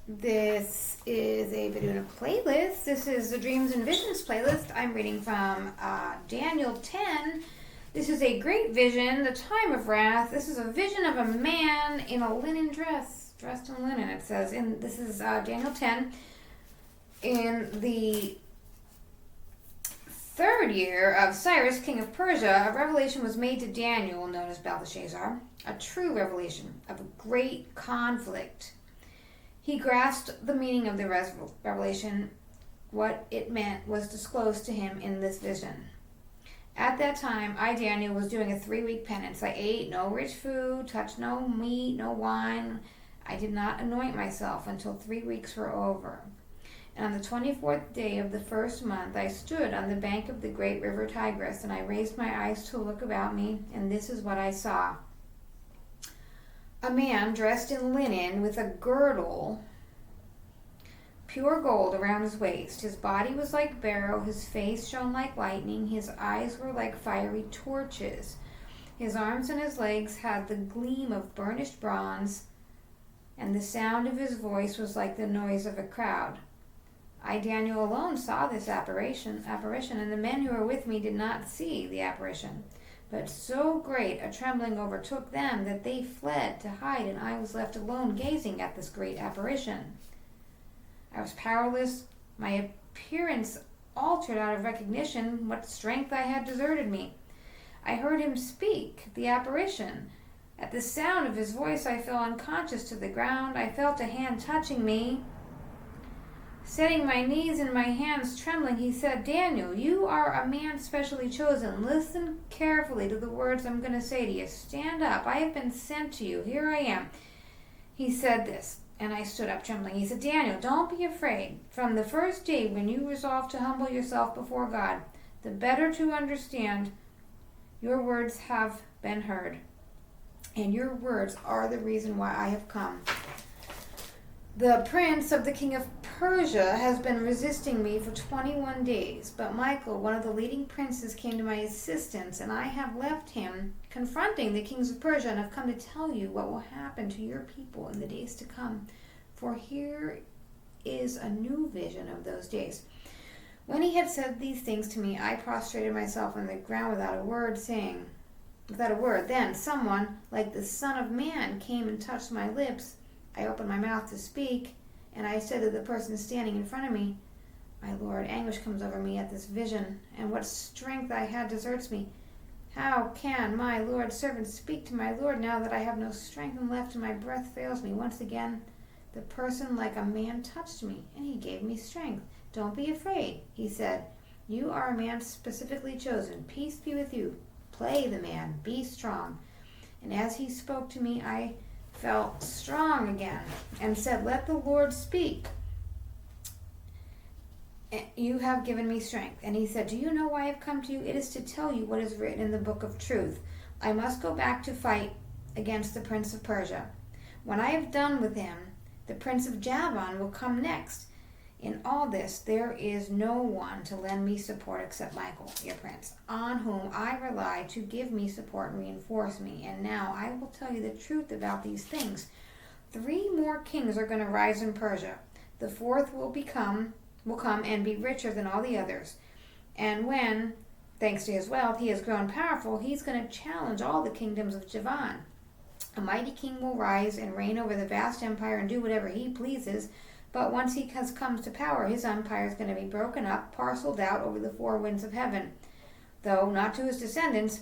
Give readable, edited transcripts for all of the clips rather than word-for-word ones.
This is a video in a playlist. This is the Dreams and Visions playlist. I'm reading from Daniel 10. This is a great vision, the time of wrath. This is a vision of a man in a linen dress, dressed in linen. It says, this is Daniel 10. In the third year of Cyrus, king of Persia, a revelation was made to Daniel, known as Belteshazzar, a true revelation of a great conflict. He grasped the meaning of the revelation. What it meant was disclosed to him in this vision. At that time, I, Daniel, was doing a 3-week penance. I ate no rich food, touched no meat, no wine. I did not anoint myself until 3 weeks were over. And on the 24th day of the first month, I stood on the bank of the great river Tigris, and I raised my eyes to look about me, and this is what I saw. A man dressed in linen with a girdle, pure gold around his waist. His body was like beryl, his face shone like lightning, his eyes were like fiery torches. His arms and his legs had the gleam of burnished bronze, and the sound of his voice was like the noise of a crowd. I, Daniel, alone saw this apparition, and the men who were with me did not see the apparition. But so great a trembling overtook them that they fled to hide, and I was left alone gazing at this great apparition. I was powerless, my appearance altered out of recognition, what strength I had deserted me. I heard him speak, the apparition. At the sound of his voice I fell unconscious to the ground. I felt a hand touching me. Setting my knees and my hands trembling, he said, Daniel, you are a man specially chosen. Listen carefully to the words I'm going to say to you. Stand up. I have been sent to you. Here I am. He said this, and I stood up trembling. He said, Daniel, don't be afraid. From the first day when you resolved to humble yourself before God, the better to understand, your words have been heard. And your words are the reason why I have come. The prince of the king of Persia has been resisting me for 21 days, but Michael, one of the leading princes, came to my assistance, and I have left him confronting the kings of Persia, and have come to tell you what will happen to your people in the days to come. For here is a new vision of those days. When he had said these things to me, I prostrated myself on the ground without a word. Then someone, like the Son of Man, came and touched my lips. I opened my mouth to speak, and I said to the person standing in front of me, My Lord, anguish comes over me at this vision, and what strength I had deserts me. How can my Lord's servant speak to my Lord now that I have no strength left and my breath fails me? Once again, the person like a man touched me, and he gave me strength. Don't be afraid, he said. You are a man specifically chosen. Peace be with you. Play the man. Be strong. And as he spoke to me, I felt strong again and said, Let the Lord speak. You have given me strength. And he said, Do you know why I have come to you? It is to tell you what is written in the book of truth. I must go back to fight against the prince of Persia. When I have done with him, the prince of Javan will come next. In all this, there is no one to lend me support except Michael, your prince, on whom I rely to give me support and reinforce me. And now I will tell you the truth about these things. 3 more kings are going to rise in Persia. The 4th will come and be richer than all the others. And when, thanks to his wealth, he has grown powerful, he's going to challenge all the kingdoms of Javan. A mighty king will rise and reign over the vast empire and do whatever he pleases. But once he comes to power, his empire is going to be broken up, parceled out over the 4 winds of heaven. Though not to his descendants,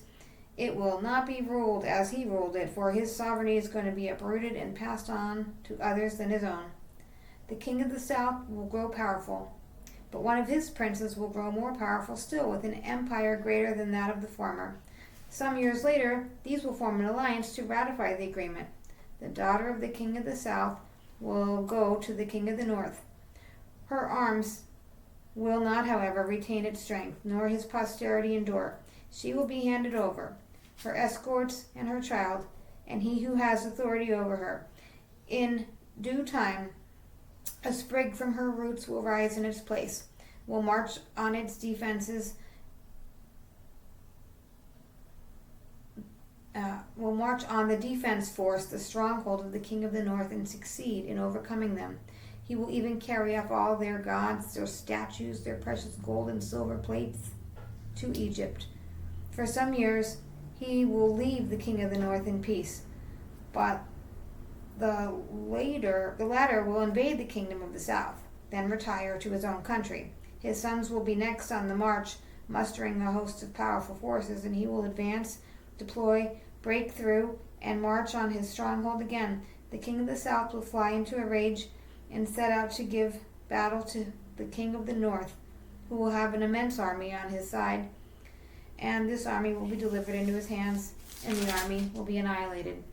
it will not be ruled as he ruled it, for his sovereignty is going to be uprooted and passed on to others than his own. The king of the south will grow powerful, but one of his princes will grow more powerful still, with an empire greater than that of the former. Some years later, these will form an alliance to ratify the agreement. The daughter of the king of the south will go to the king of the north. Her arms will not, however, retain its strength, nor his posterity endure. She will be handed over, her escorts and her child, and he who has authority over her. In due time, a sprig from her roots will rise in its place, will march on its defenses, will march on the defense force, the stronghold of the king of the north, and succeed in overcoming them. He will even carry off all their gods, their statues, their precious gold and silver plates to Egypt. For some years he will leave the king of the north in peace, but the latter will invade the kingdom of the south, then retire to his own country. His sons will be next on the march, mustering a host of powerful forces, and he will advance, deploy, break through, and march on his stronghold again. The king of the south will fly into a rage and set out to give battle to the king of the north, who will have an immense army on his side, and this army will be delivered into his hands, and the army will be annihilated.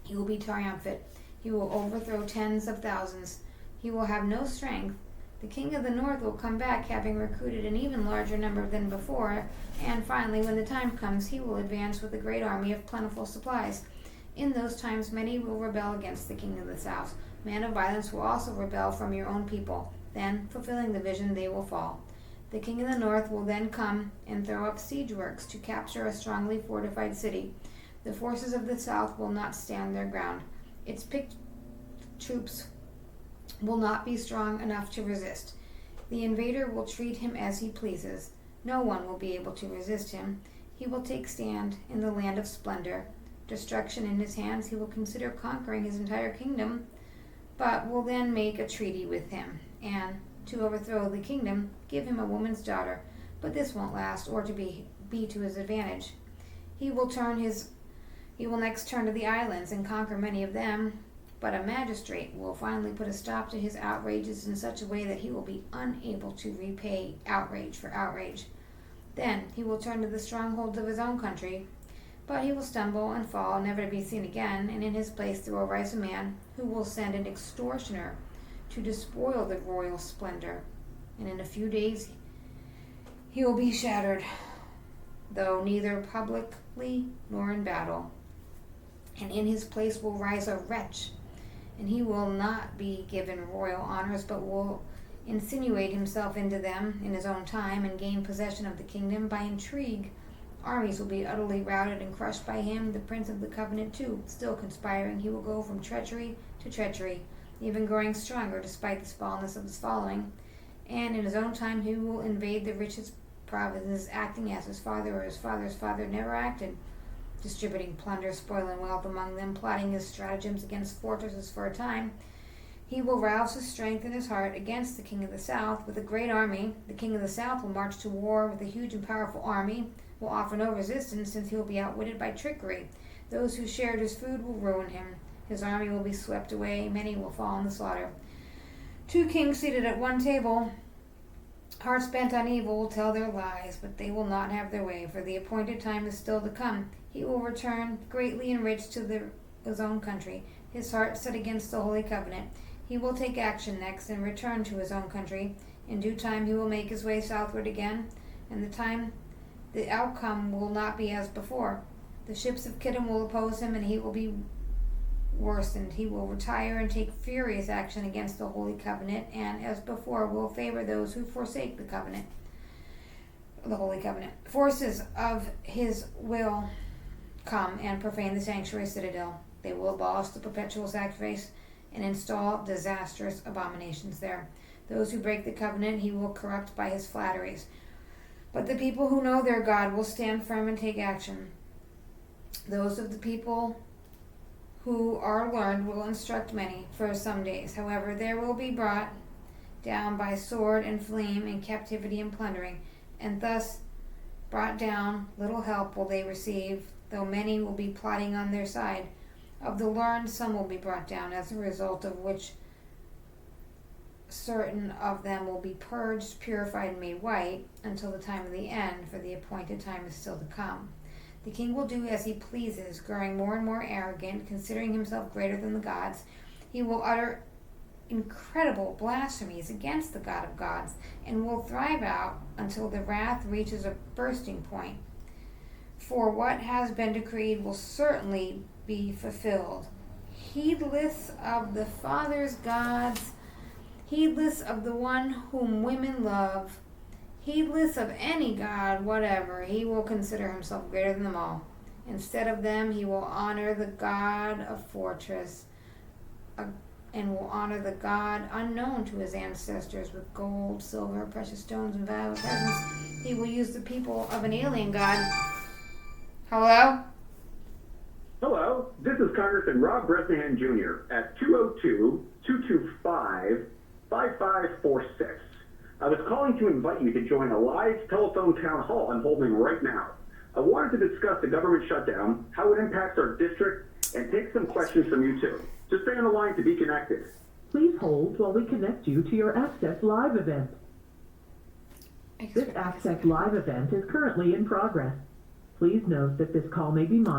He will be triumphant. He will overthrow tens of thousands. He will have no strength. The king of the north will come back, having recruited an even larger number than before, and finally, when the time comes, he will advance with a great army of plentiful supplies. In those times, many will rebel against the king of the south. Men of violence will also rebel from your own people. Then, fulfilling the vision, they will fall. The king of the north will then come and throw up siege works to capture a strongly fortified city. The forces of the south will not stand their ground. Its picked troops will not be strong enough to resist. The invader will treat him as he pleases. No one will be able to resist him. He will take stand in the land of splendor. Destruction in his hands, he will consider conquering his entire kingdom, but will then make a treaty with him, and, to overthrow the kingdom, give him a woman's daughter. But this won't last, or to be to his advantage. He will next turn to the islands and conquer many of them, but a magistrate will finally put a stop to his outrages in such a way that he will be unable to repay outrage for outrage. Then he will turn to the strongholds of his own country, but he will stumble and fall, never to be seen again, and in his place there will rise a man who will send an extortioner to despoil the royal splendor, and in a few days he will be shattered, though neither publicly nor in battle. And in his place will rise a wretch, and he will not be given royal honors, but will insinuate himself into them in his own time and gain possession of the kingdom by intrigue. Armies will be utterly routed and crushed by him, the prince of the covenant too. Still conspiring, he will go from treachery to treachery, even growing stronger despite the smallness of his following. And in his own time he will invade the richest provinces, acting as his father or his father's father never acted, distributing plunder, spoil, and wealth among them, plotting his stratagems against fortresses for a time. He will rouse his strength in his heart against the king of the south with a great army. The king of the south will march to war with a huge and powerful army, will offer no resistance since he will be outwitted by trickery. Those who shared his food will ruin him. His army will be swept away. Many will fall in the slaughter. Two kings seated at one table, hearts bent on evil, will tell their lies, but they will not have their way, for the appointed time is still to come. He will return greatly enriched to his own country, his heart set against the Holy Covenant. He will take action next and return to his own country. In due time he will make his way southward again, and the outcome will not be as before. The ships of Kittim will oppose him, and he will be worsened. He will retire and take furious action against the Holy Covenant, and as before will favor those who forsake the Holy Covenant. Forces of his will come and profane the sanctuary citadel. They will abolish the perpetual sacrifice and install disastrous abominations there. Those who break the covenant he will corrupt by his flatteries. But the people who know their God will stand firm and take action. Those of the people who are learned will instruct many for some days. However, there will be brought down by sword and flame and captivity and plundering, and thus brought down little help will they receive, though many will be plotting on their side. Of the learned, some will be brought down, as a result of which certain of them will be purged, purified, and made white until the time of the end, for the appointed time is still to come. The king will do as he pleases, growing more and more arrogant, considering himself greater than the gods. He will utter incredible blasphemies against the God of gods, and will thrive out until the wrath reaches a bursting point. For what has been decreed will certainly be fulfilled. Heedless of the father's gods, heedless of the one whom women love, heedless of any god whatever, he will consider himself greater than them all. Instead of them, he will honor the god of fortress, and will honor the God unknown to his ancestors with gold, silver, precious stones, and valuable presents. He will use the people of an alien God. Hello? Hello, this is Congressman Rob Bresnahan Jr. at 202-225-5546. I was calling to invite you to join a live telephone town hall I'm holding right now. I wanted to discuss the government shutdown, how it impacts our district, and take some questions from you too. Just stay on the line to be connected. Please hold while we connect you to your Access Live event. This Access Live event is currently in progress. Please note that this call may be monitored.